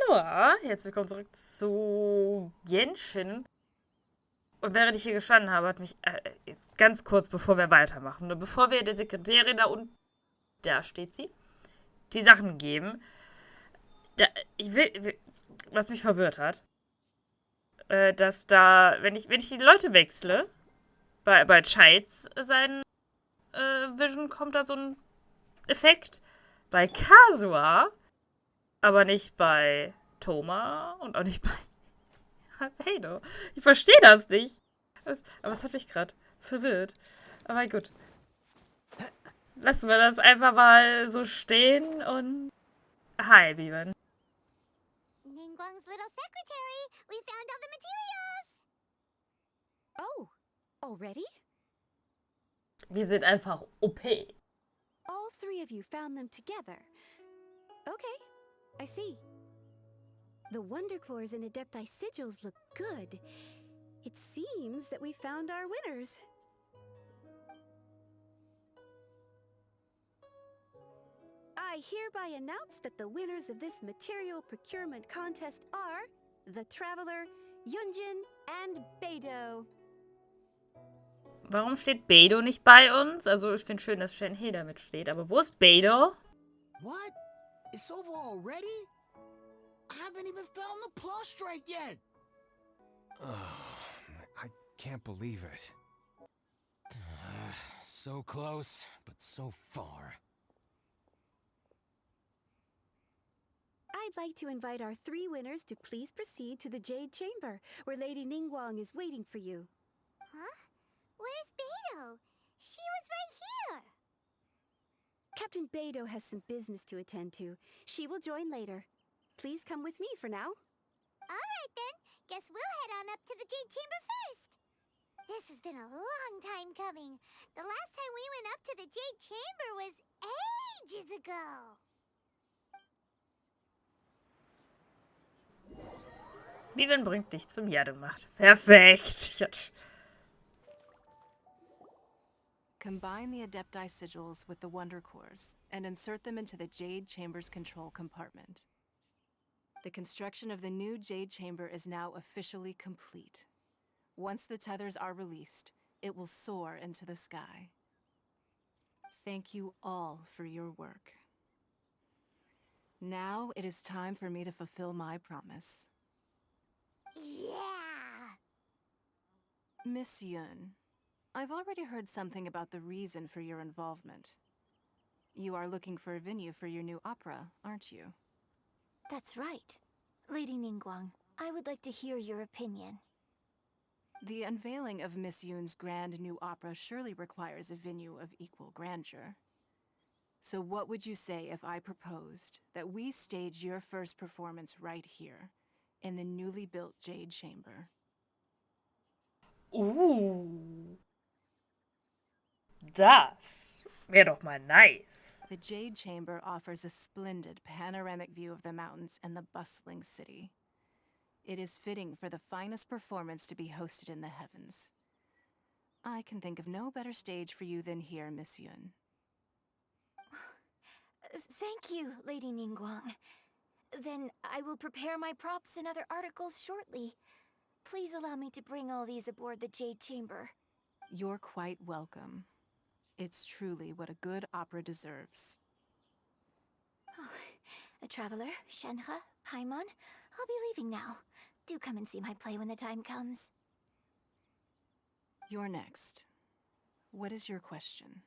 Aloha, herzlich willkommen zurück zu Genshin. Und während ich hier gestanden habe, hat mich, jetzt ganz kurz bevor wir weitermachen, nur bevor wir der Sekretärin da unten, da steht sie, die Sachen geben, da, was mich verwirrt hat, dass da, wenn ich die Leute wechsle, bei Chides sein Vision kommt da so ein Effekt, bei Kasua, aber nicht bei Thoma und auch nicht bei Beidou. Ich verstehe das nicht. Aber es hat mich gerade verwirrt. Aber gut. Lassen wir das einfach mal so stehen und... Hi, Biban. Ningguang's little secretary! We found all the materials! Oh, already? Wir sind einfach OP. All three of you found them together. Okay, I see. The Wonder Cores and Adepti sigils look good. It seems that we found our winners. I hereby announce that the winners of this material procurement contest are the Traveler, Yunjin, and Beidou. Warum steht Beidou nicht bei uns? Also, ich finde schön, dass Shenhe damit steht. Aber wo ist Beidou? What? It's over already? I haven't even found the plus strike yet. I can't believe it. So close, but so far. I'd like to invite our three winners to please proceed to the Jade Chamber, where Lady Ningguang is waiting for you. Huh? Where's Beidou? She was right here! Captain Beidou has some business to attend to. She will join later. Please come with me for now. Alright then, guess we'll head on up to the Jade Chamber first. This has been a long time coming. The last time we went up to the Jade Chamber was ages ago. Biban bringt dich zum Jademacht. Perfekt. Combine the Adepti sigils with the Wonder Cores and insert them into the Jade Chamber's control compartment. The construction of the new Jade Chamber is now officially complete. Once the tethers are released, it will soar into the sky. Thank you all for your work. Now it is time for me to fulfill my promise. Yeah! Miss Yun, I've already heard something about the reason for your involvement. You are looking for a venue for your new opera, aren't you? That's right. Lady Ningguang, I would like to hear your opinion. The unveiling of Miss Yun's grand new opera surely requires a venue of equal grandeur. So what would you say if I proposed that we stage your first performance right here, in the newly built Jade Chamber? Das wäre doch mal nice. The Jade Chamber offers a splendid panoramic view of the mountains and the bustling city. It is fitting for the finest performance to be hosted in the heavens. I can think of no better stage for you than here, Miss Yun. Thank you, Lady Ningguang. Then I will prepare my props and other articles shortly. Please allow me to bring all these aboard the Jade Chamber. You're quite welcome. It's truly what a good opera deserves. A traveler, Shenhe, Paimon, I'll be leaving now. Do come and see my play when the time comes. You're next. What is your question?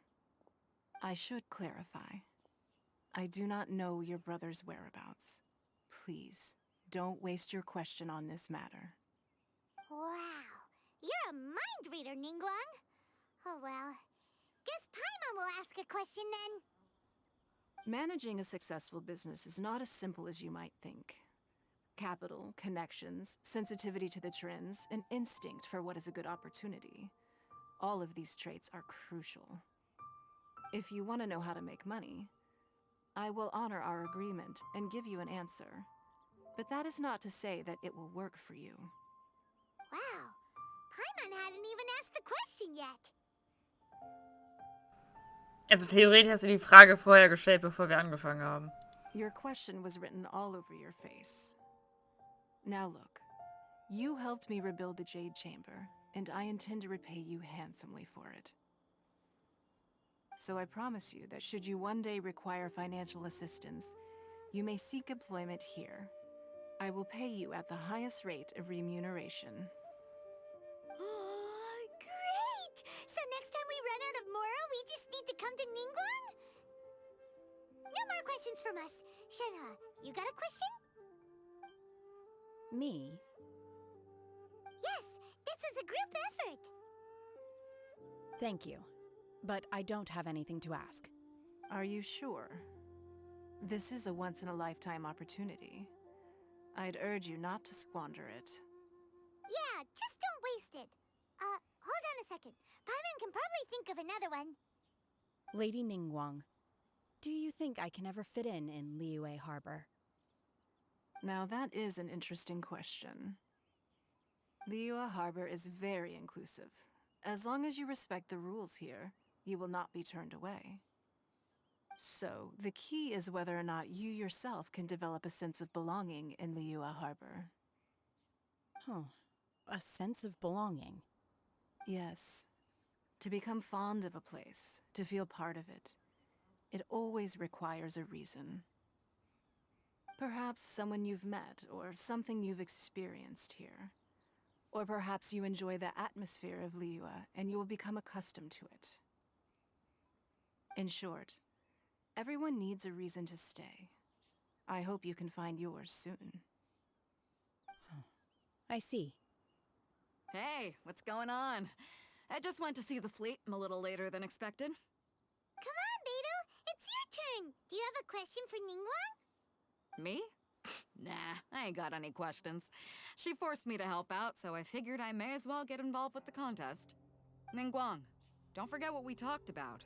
I should clarify. I do not know your brother's whereabouts. Please, don't waste your question on this matter. Wow, you're a mind reader, Ningguang. Oh well, guess Paimon will ask a question then. Managing a successful business is not as simple as you might think. Capital, connections, sensitivity to the trends, and instinct for what is a good opportunity. All of these traits are crucial. If you want to know how to make money, I will honor our agreement and give you an answer. But that is not to say that it will work for you. Wow, Paimon hadn't even asked the question yet. Also theoretisch hast du die Frage vorher gestellt, bevor wir angefangen haben. Your question was written all over your face. Now look, you helped me rebuild the Jade Chamber, and I intend to repay you handsomely for it. So I promise you that should you one day require financial assistance, you may seek employment here. I will pay you at the highest rate of remuneration. Oh, great! So next time we run out of Moro, we just need to come to Ningguang? No more questions from us. Shenhe, you got a question? Me? Yes, this is a group effort. Thank you. But I don't have anything to ask. Are you sure? This is a once-in-a-lifetime opportunity. I'd urge you not to squander it. Yeah, just don't waste it. Hold on a second. Paimon can probably think of another one. Lady Ningguang, do you think I can ever fit in Liyue Harbor? Now that is an interesting question. Liyue Harbor is very inclusive. As long as you respect the rules here, you will not be turned away. So, the key is whether or not you yourself can develop a sense of belonging in Liyue Harbor. Huh. A sense of belonging. Yes. To become fond of a place, to feel part of it, it always requires a reason. Perhaps someone you've met, or something you've experienced here. Or perhaps you enjoy the atmosphere of Liyue, and you will become accustomed to it. In short, everyone needs a reason to stay. I hope you can find yours soon. I see. Hey, what's going on? I just went to see the fleet. I'm a little later than expected. Come on, Beidou. It's your turn. Do you have a question for Ningguang? Me? Nah, I ain't got any questions. She forced me to help out, so I figured I may as well get involved with the contest. Ningguang, don't forget what we talked about.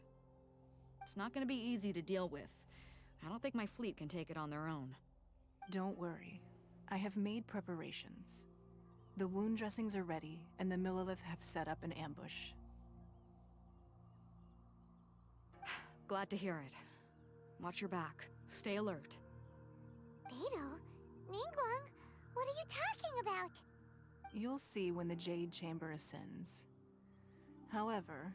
It's not gonna be easy to deal with. I don't think my fleet can take it on their own. Don't worry. I have made preparations. The wound dressings are ready, and the Millilith have set up an ambush. Glad to hear it. Watch your back. Stay alert. Beidou? Ningguang? What are you talking about? You'll see when the Jade Chamber ascends. However,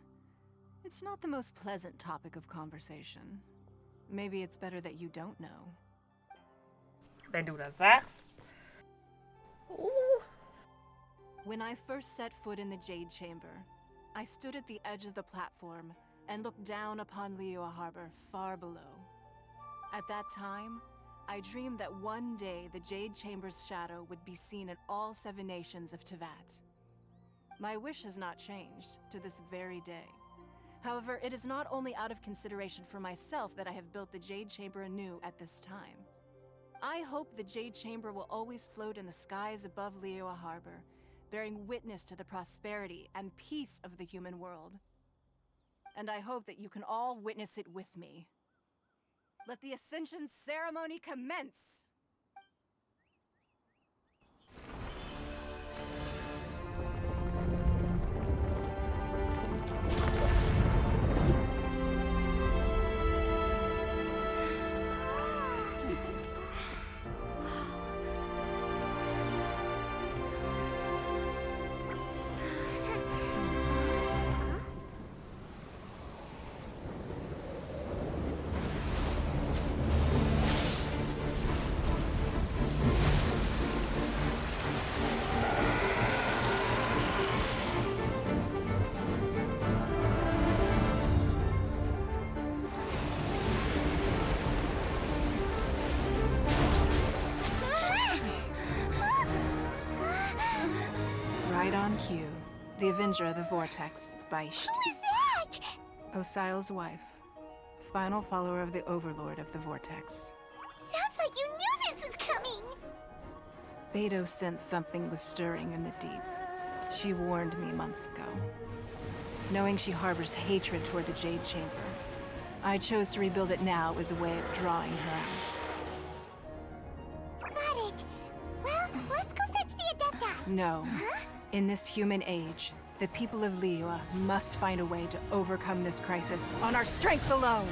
it's not the most pleasant topic of conversation. Maybe it's better that you don't know. Wenn du das sagst. When I first set foot in the Jade Chamber, I stood at the edge of the platform and looked down upon Liyue Harbor far below. At that time, I dreamed that one day the Jade Chamber's shadow would be seen in all 7 nations of Teyvat. My wish has not changed to this very day. However, it is not only out of consideration for myself that I have built the Jade Chamber anew at this time. I hope the Jade Chamber will always float in the skies above Liyue Harbor, bearing witness to the prosperity and peace of the human world. And I hope that you can all witness it with me. Let the Ascension ceremony commence! Right on cue. The Avenger of the Vortex, Beisht. Who is that? Osial's wife. Final follower of the Overlord of the Vortex. Sounds like you knew this was coming. Beidou sensed something was stirring in the deep. She warned me months ago. Knowing she harbors hatred toward the Jade Chamber, I chose to rebuild it now as a way of drawing her out. Got it. Well, let's go fetch the Adepta. No. Huh? In this human age, the people of Liyue must find a way to overcome this crisis on our strength alone!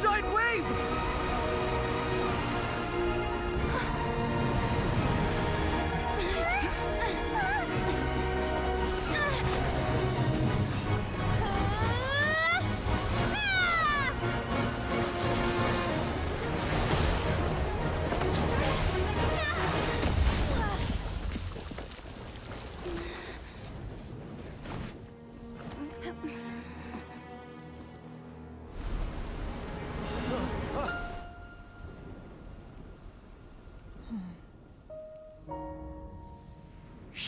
giant wave!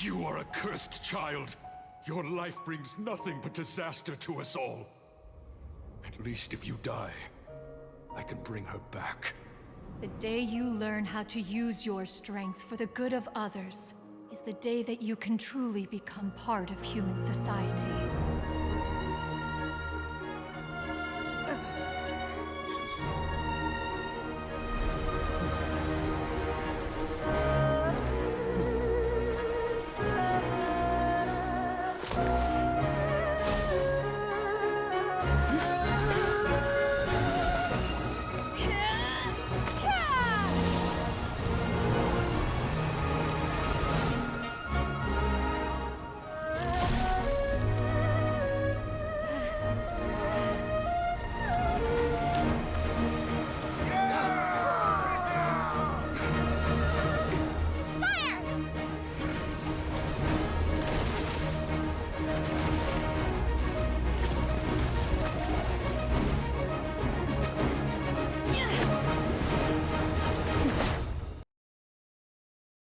You are a cursed child. Your life brings nothing but disaster to us all. At least if you die, I can bring her back. The day you learn how to use your strength for the good of others is the day that you can truly become part of human society.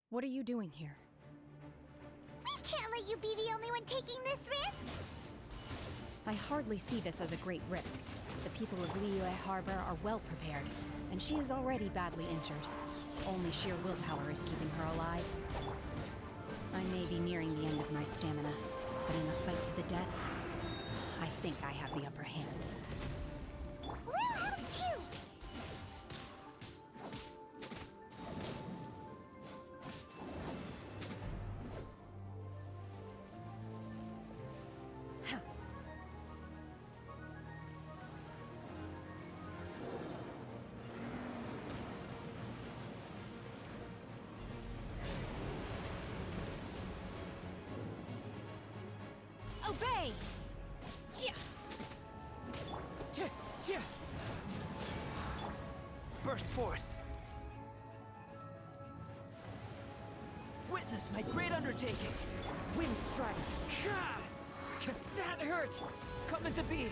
What are you doing here? We can't let you be the only one taking this risk! I hardly see this as a great risk. The people of Liyue Harbor are well prepared, and she is already badly injured. Only sheer willpower is keeping her alive. I may be nearing the end of my stamina, but in a fight to the death, I think I have the upper hand. We'll help too! Obey! Burst forth. Witness my great undertaking. Wind strike. That hurts. Coming to be.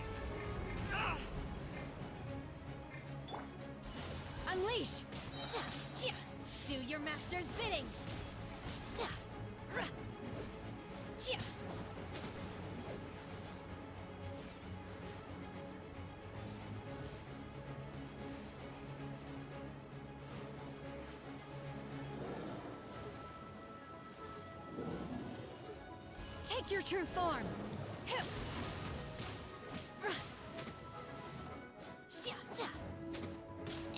Unleash! Do your master's bidding! Take your true form!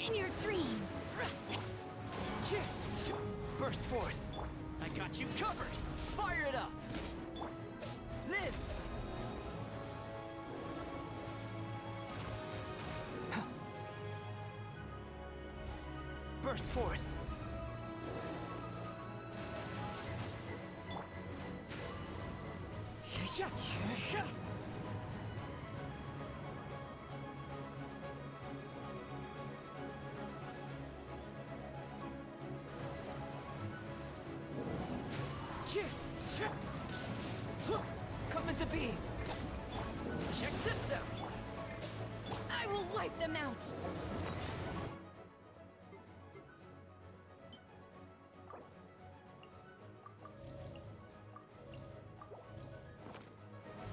In your dreams! Burst forth. I got you covered. Fire it up. Live. Burst forth. Coming to be. Check this out. I will wipe them out!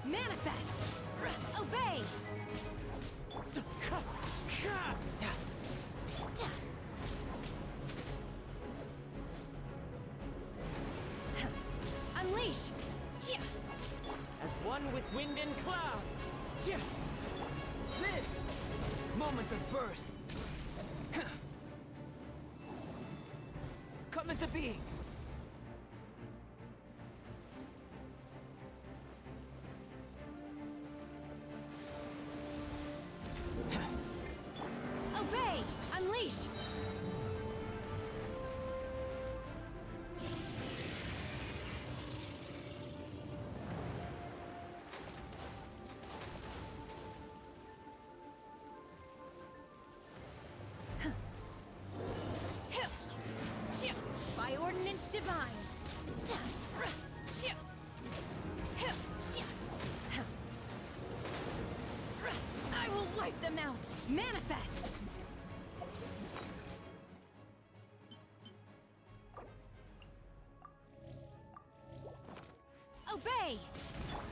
Manifest! Obey! Unleash! As one with wind and cloud. Live. Moment of birth. Come into being. divine. I will wipe them out. Manifest. Obey.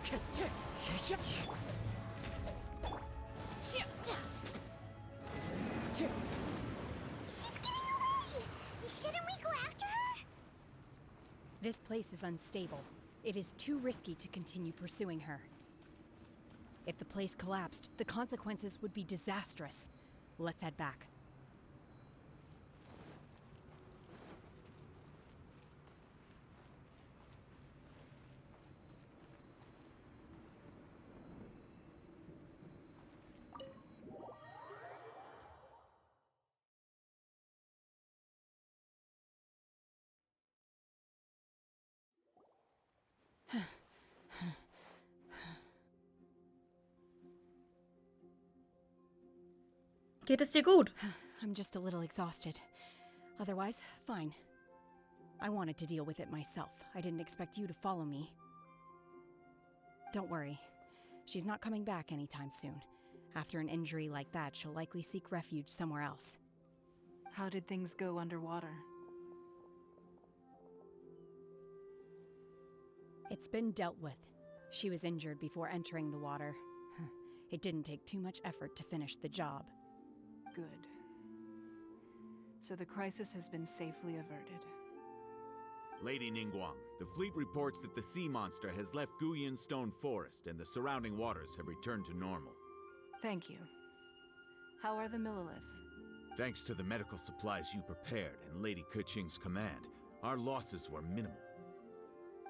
She's getting away! Shouldn't we go after her? This place is unstable. It is too risky to continue pursuing her. If the place collapsed, the consequences would be disastrous. Let's head back. Geht es dir gut? I'm just a little exhausted. Otherwise, fine. I wanted to deal with it myself. I didn't expect you to follow me. Don't worry. She's not coming back anytime soon. After an injury like that, she'll likely seek refuge somewhere else. How did things go underwater? It's been dealt with. She was injured before entering the water. It didn't take too much effort to finish the job. Good. So the crisis has been safely averted. Lady Ningguang, the fleet reports that the sea monster has left Guyan Stone Forest and the surrounding waters have returned to normal. Thank you. How are the Millilith? Thanks to the medical supplies you prepared and Lady Keqing's command, our losses were minimal.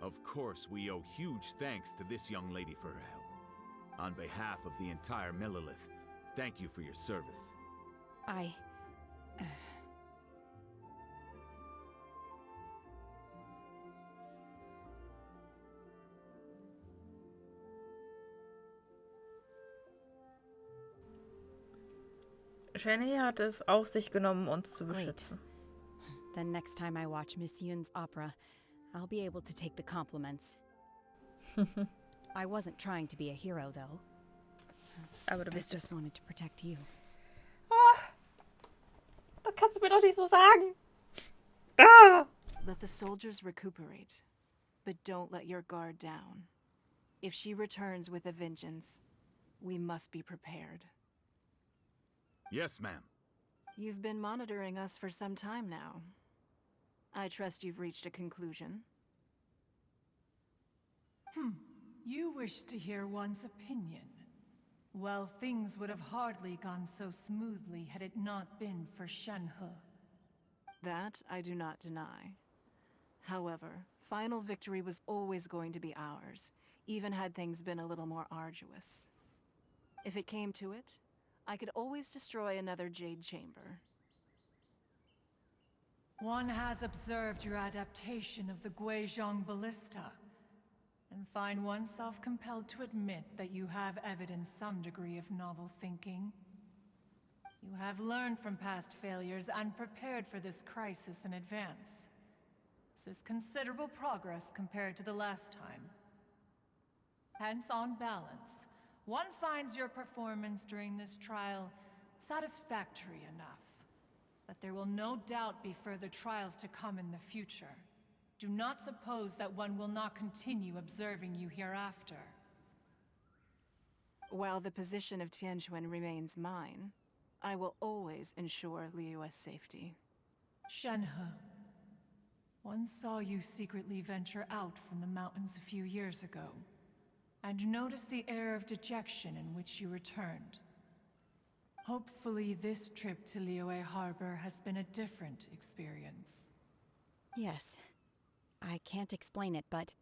Of course, we owe huge thanks to this young lady for her help. On behalf of the entire Millilith, thank you for your service. Shenhe hat es auf sich genommen, uns zu beschützen. Then next time I watch Miss Yun's opera, I'll be able to take the compliments. I wasn't trying to be a hero, though. Aber du I bist just es. wanted to protect you. Oh, das kannst du mir doch nicht so sagen. Ah! Let the soldiers recuperate, but don't let your guard down. If she returns with a vengeance, we must be prepared. Yes, ma'am. You've been monitoring us for some time now. I trust you've reached a conclusion. You wish to hear one's opinion. Well, things would have hardly gone so smoothly had it not been for Shenhe. That I do not deny. However, final victory was always going to be ours, even had things been a little more arduous. If it came to it, I could always destroy another Jade Chamber. One has observed your adaptation of the Guizhong Ballista, and find oneself compelled to admit that you have evidenced some degree of novel thinking. You have learned from past failures and prepared for this crisis in advance. This is considerable progress compared to the last time. Hence, on balance, one finds your performance during this trial satisfactory enough. But there will no doubt be further trials to come in the future. Do not suppose that one will not continue observing you hereafter. While the position of Tianquan remains mine, I will always ensure Liyue's safety. Shenhe, one saw you secretly venture out from the mountains a few years ago, and noticed the air of dejection in which you returned. Hopefully this trip to Liyue Harbor has been a different experience. Yes. I can't explain it, but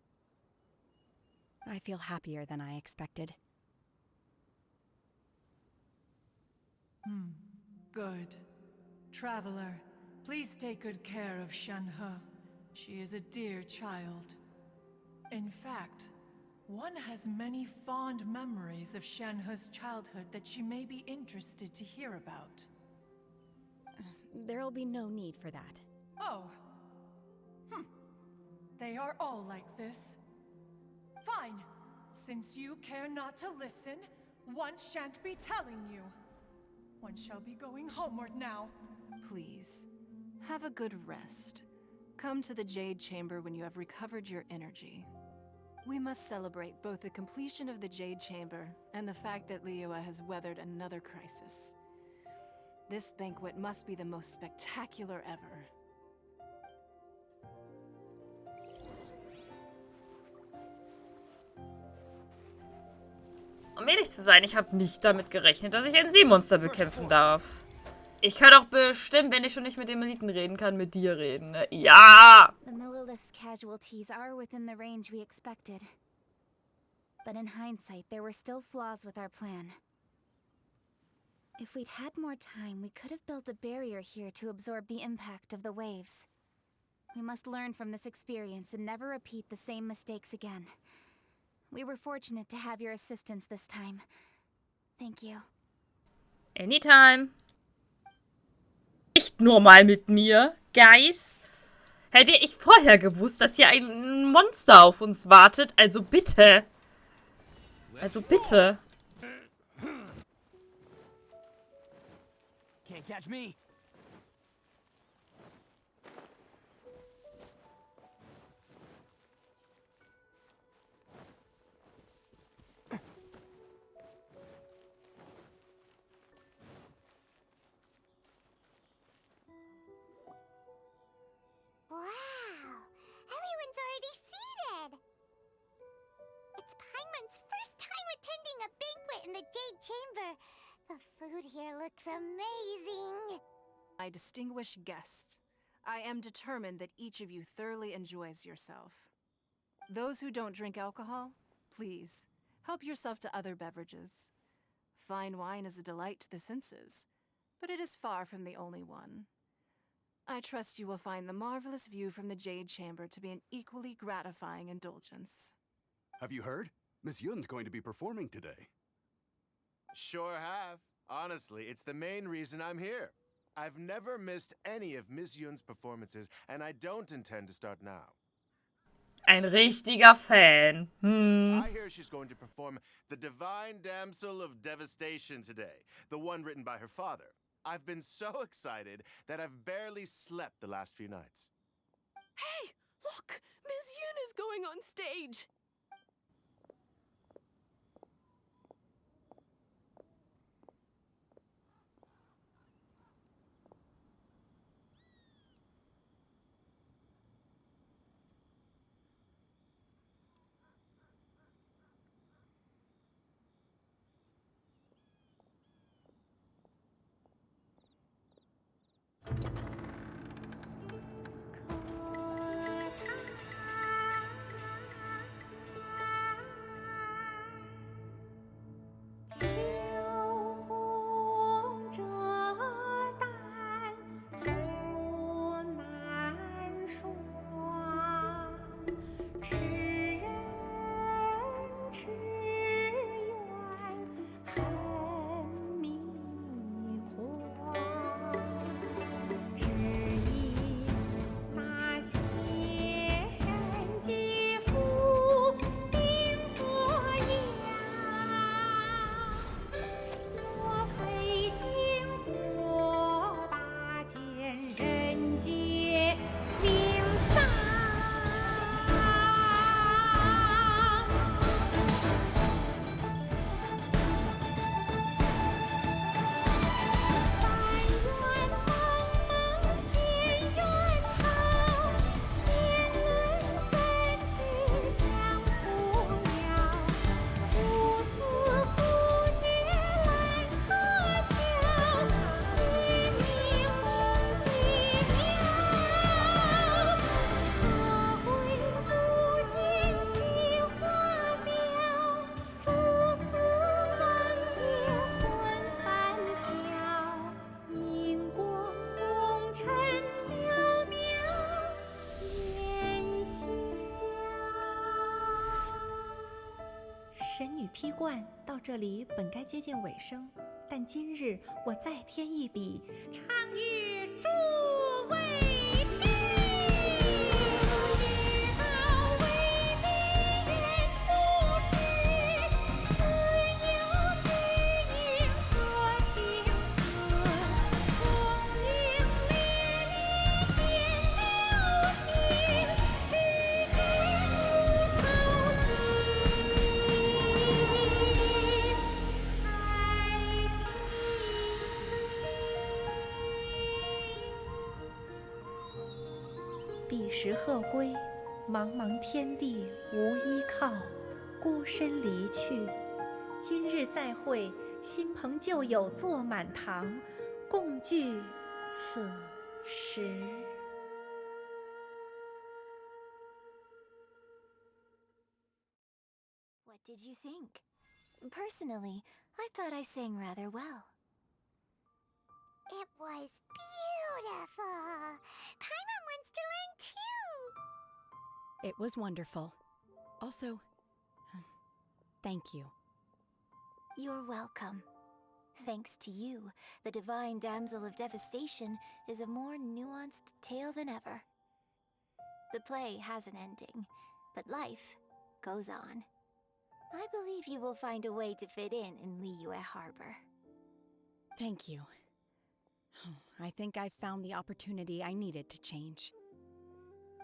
I feel happier than I expected. Good. Traveler, please take good care of Shenhe. She is a dear child. In fact, one has many fond memories of Shenhe's childhood that she may be interested to hear about. There'll be no need for that. Oh. they are all like this. Fine. Since you care not to listen, one shan't be telling you. One shall be going homeward now. Please, have a good rest. Come to the Jade Chamber when you have recovered your energy. We must celebrate both the completion of the Jade Chamber and the fact that Liyue has weathered another crisis. This banquet must be the most spectacular ever. Um ehrlich zu sein, ich habe nicht damit gerechnet, dass ich ein Seemonster bekämpfen darf. Ich kann auch bestimmt, wenn ich schon nicht mit den Eliten reden kann, mit dir reden. Ne? Ja! The Millilith's casualties are within the range we expected. But in hindsight, there were still flaws with our plan. If we'd had more time, we could have built a barrier here to absorb the impact of the waves. We must learn from this experience and never repeat the same mistakes again. We were fortunate to have your assistance this time. Thank you. Anytime. Nicht nur mal mit mir, Guys. Hätte ich vorher gewusst, dass hier ein Monster auf uns wartet, also bitte. Also bitte. Can't catch me. Wow! Everyone's already seated! It's Paimon's first time attending a banquet in the Jade Chamber. The food here looks amazing. My distinguished guests, I am determined that each of you thoroughly enjoys yourself. Those who don't drink alcohol, please, help yourself to other beverages. Fine wine is a delight to the senses, but it is far from the only one. I trust you will find the marvelous view from the Jade Chamber to be an equally gratifying indulgence. Have you heard? Miss Yun's going to be performing today. Sure have. Honestly, it's the main reason I'm here. I've never missed any of Miss Yun's performances, and I don't intend to start now. Ein richtiger Fan. I hear she's going to perform The Divine Damsel of Devastation today, the one written by her father. I've been so excited that I've barely slept the last few nights. Hey, look! Miss Yun is going on stage!神女披冠到这里本该接近尾声，但今日我再添一笔，唱与诸位听。时鹤归，茫茫天地无依靠，孤身离去。今日再会，新朋旧友坐满堂，共聚此时。What did you think? Personally, I thought I sang rather well. It was beautiful. Paimon wants to learn too. It was wonderful. Also, thank you. You're welcome. Thanks to you, the Divine Damsel of Devastation is a more nuanced tale than ever. The play has an ending, but life goes on. I believe you will find a way to fit in Liyue Harbor. Thank you. I think I've found the opportunity I needed to change.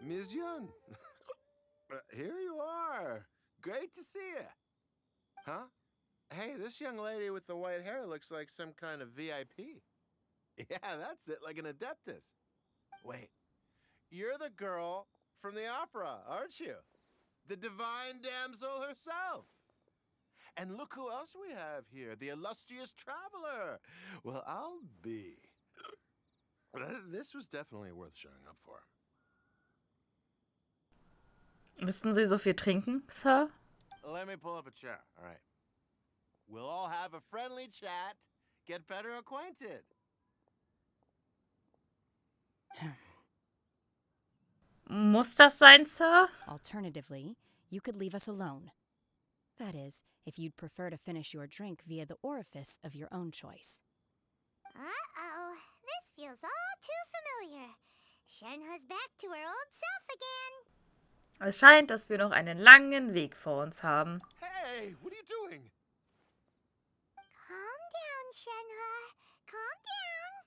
Ms. Yun, here you are. Great to see you. Huh? Hey, this young lady with the white hair looks like some kind of VIP. Yeah, that's it, like an adeptus. Wait, you're the girl from the opera, aren't you? The divine damsel herself. And look who else we have here, the illustrious traveler. Well, I'll be. This was definitely worth showing up for. Müssten Sie so viel trinken, Sir? Let me pull up a chair, all right. We'll all have a friendly chat, get better acquainted. Muss das sein, Sir? Alternatively, you could leave us alone. That is, if you'd prefer to finish your drink via the orifice of your own choice. Uh-oh, this feels all too familiar. Shenhe's back to her old self again. Es scheint, dass wir noch einen langen Weg vor uns haben. Hey, what are you doing? Calm down, Shenhe. Calm down.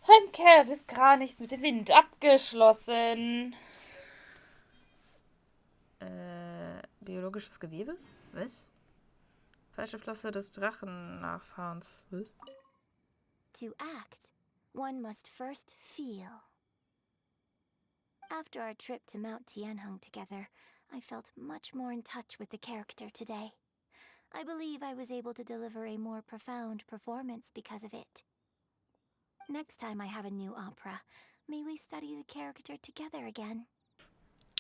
Heimkehr des Kranichs mit dem Wind abgeschlossen. Biologisches Gewebe? Was? Falsche Flosse des Drachen-Nachfahrens. Was? To act, one must first feel. After our trip to Mount Tianheng together, I felt much more in touch with the character today. I believe I was able to deliver a more profound performance because of it. Next time I have a new opera, may we study the character together again?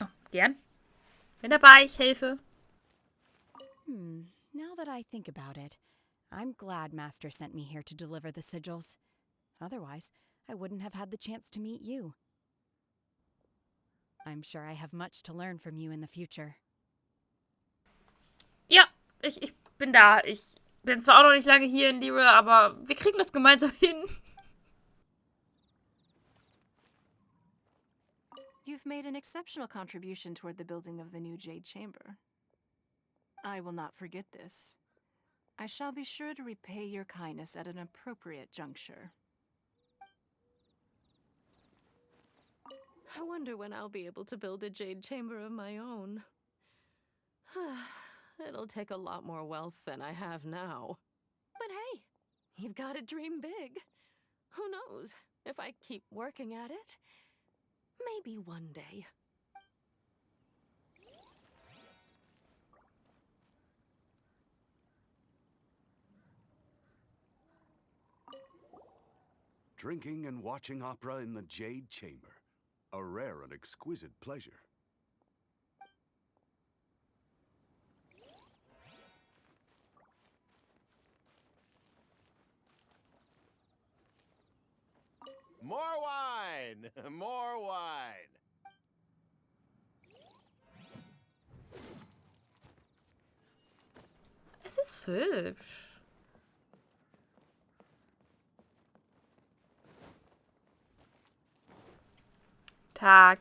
Oh, gern. Bin dabei, ich helfe. Now that I think about it, I'm glad Master sent me here to deliver the sigils. Otherwise, I wouldn't have had the chance to meet you. I'm sure I have much to learn from you in the future. Ja, ich bin da. Ich bin zwar auch noch nicht lange hier in Liyue, aber wir kriegen das gemeinsam hin. You've made an exceptional contribution toward the building of the new Jade Chamber. I will not forget this. I shall be sure to repay your kindness at an appropriate juncture. I wonder when I'll be able to build a jade chamber of my own. It'll take a lot more wealth than I have now. But hey, you've got to dream big. Who knows? If I keep working at it, maybe one day. Drinking and watching opera in the Jade Chamber. A rare and exquisite pleasure. More wine! More wine! Es ist hübsch. Tag.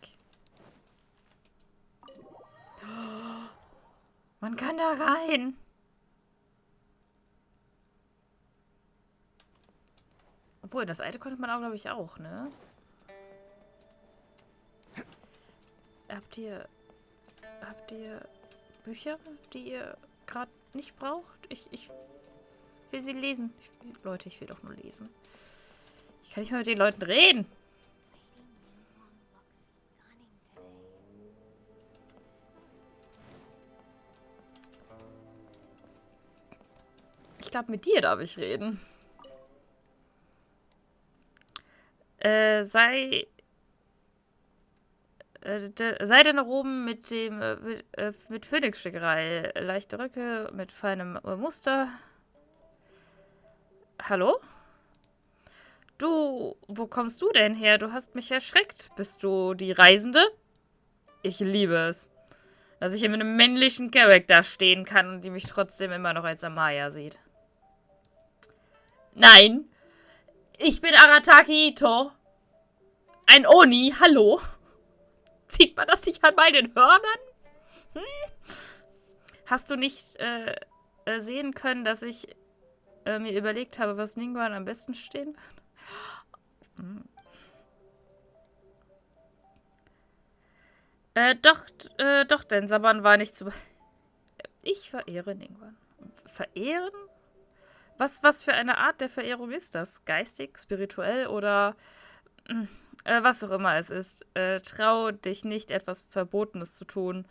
Oh, man kann da rein. Obwohl, das alte konnte man auch, glaube ich, auch, ne? Habt ihr Bücher, die ihr gerade nicht braucht? Ich will sie lesen. Leute, ich will doch nur lesen. Ich kann nicht mal mit den Leuten reden. Ich glaube, mit dir darf ich reden. Sei denn nach oben mit dem mit Phönixstickerei. Leichte Röcke mit feinem Muster. Hallo? Du, wo kommst du denn her? Du hast mich erschreckt. Bist du die Reisende? Ich liebe es, dass ich hier mit einem männlichen Charakter stehen kann und die mich trotzdem immer noch als Amaya sieht. Nein, ich bin Arataki Ito. Ein Oni, hallo. Sieht man das nicht an meinen Hörnern? Hm? Hast du nicht sehen können, dass ich mir überlegt habe, was Ningguang am besten stehen wird? Doch, denn Saban war nicht zu... Ich verehre Ningguang. Verehren? Was für eine Art der Verehrung ist das? Geistig, spirituell oder was auch immer es ist. Trau dich nicht, etwas Verbotenes zu tun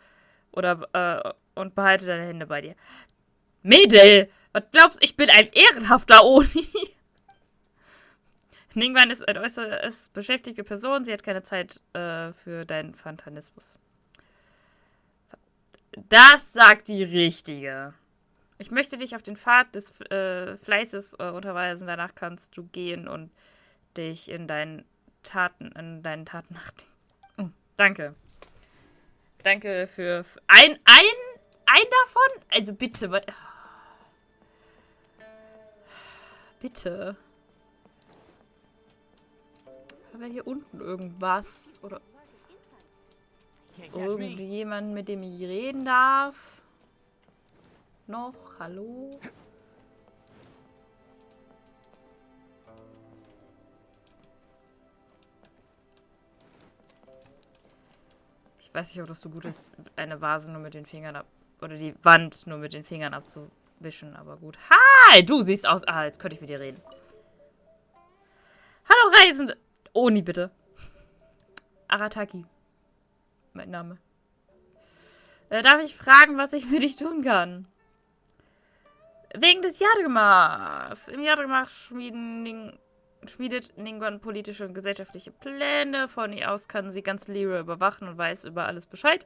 oder und behalte deine Hände bei dir. Mädel! Was glaubst du, ich bin ein ehrenhafter Oni? Ningguang ist eine äußerst beschäftigte Person. Sie hat keine Zeit für deinen Fantanismus. Das sagt die Richtige. Ich möchte dich auf den Pfad des Fleißes unterweisen. Danach kannst du gehen und dich in deinen Taten nachdenken. Oh, danke. Danke für ein davon? Also bitte. Bitte. Haben wir hier unten irgendwas? Oder irgendwie jemanden, mit dem ich reden darf? Noch? Hallo? Ich weiß nicht, ob das so gut ist, eine Vase nur mit den Fingern oder die Wand nur mit den Fingern abzuwischen, aber gut. Hi, du siehst aus... Ah, jetzt könnte ich mit dir reden. Hallo Reisende. Oni, bitte. Arataki. Mein Name. Darf ich fragen, was ich für dich tun kann? Wegen des Jadegemachs. Im Jadegemach schmiedet Ningguang politische und gesellschaftliche Pläne. Von ihr aus kann sie ganz Liyue überwachen und weiß über alles Bescheid.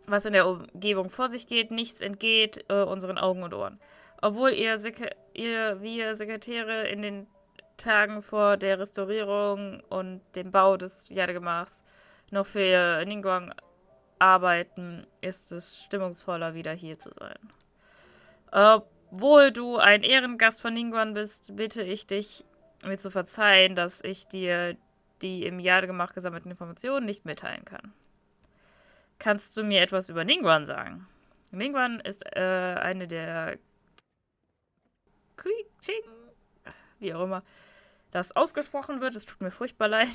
Was in der Umgebung vor sich geht, nichts entgeht unseren Augen und Ohren. Obwohl wir Sekretäre in den Tagen vor der Restaurierung und dem Bau des Jadegemachs noch für Ningguang arbeiten, ist es stimmungsvoller, wieder hier zu sein. Obwohl du ein Ehrengast von Ningguang bist, bitte ich dich, mir zu verzeihen, dass ich dir die im Jadegemach gesammelten Informationen nicht mitteilen kann. Kannst du mir etwas über Ningguang sagen? Ningguang ist eine der wie auch immer das ausgesprochen wird. Es tut mir furchtbar leid.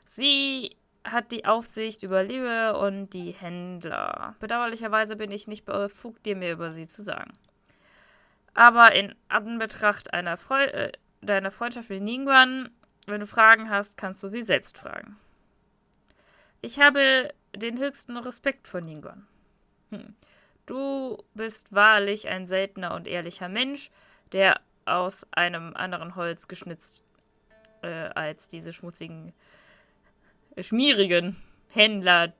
Sie hat die Aufsicht über Liyue und die Händler. Bedauerlicherweise bin ich nicht befugt, dir mehr über sie zu sagen. Aber in Anbetracht deiner Freundschaft mit Ningguang, wenn du Fragen hast, kannst du sie selbst fragen. Ich habe den höchsten Respekt vor Ningguang. Du bist wahrlich ein seltener und ehrlicher Mensch, der aus einem anderen Holz geschnitzt als diese schmutzigen, schmierigen Händler,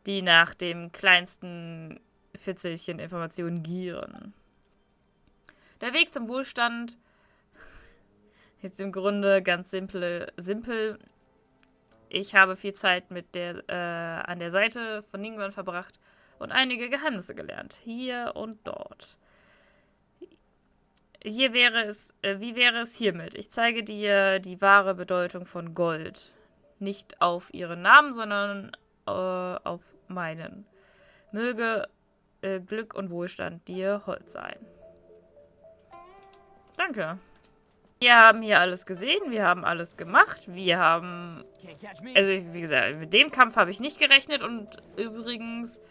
die nach dem kleinsten Fitzelchen Informationen gieren. Der Weg zum Wohlstand ist im Grunde ganz simpel. Ich habe viel Zeit an der Seite von Ningguang verbracht und einige Geheimnisse gelernt, hier und dort. Wie wäre es hiermit? Ich zeige dir die wahre Bedeutung von Gold. Nicht auf ihren Namen, sondern auf meinen. Möge Glück und Wohlstand dir hold sein. Danke. Wir haben hier alles gesehen, wir haben alles gemacht, wir haben... Also, wie gesagt, mit dem Kampf habe ich nicht gerechnet und übrigens,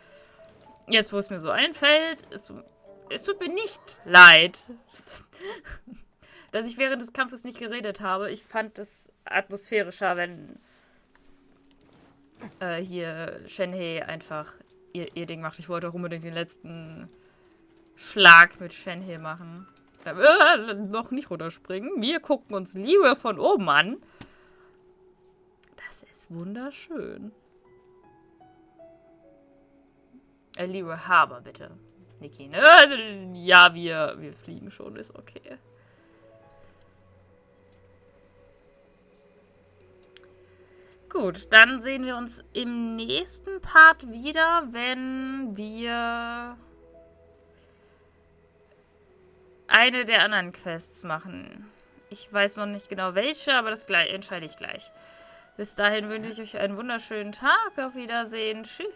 jetzt wo es mir so einfällt, es tut mir nicht leid, dass ich während des Kampfes nicht geredet habe. Ich fand es atmosphärischer, wenn hier Shenhe einfach ihr Ding macht. Ich wollte auch unbedingt den letzten Schlag mit Shenhe machen. Noch nicht runterspringen. Wir gucken uns Liyue von oben an. Das ist wunderschön. Liyue Harbor, bitte. Niki, ne? Ja, wir fliegen schon, ist okay. Gut, dann sehen wir uns im nächsten Part wieder, wenn wir eine der anderen Quests machen. Ich weiß noch nicht genau welche, aber das entscheide ich gleich. Bis dahin wünsche ich euch einen wunderschönen Tag. Auf Wiedersehen. Tschüss.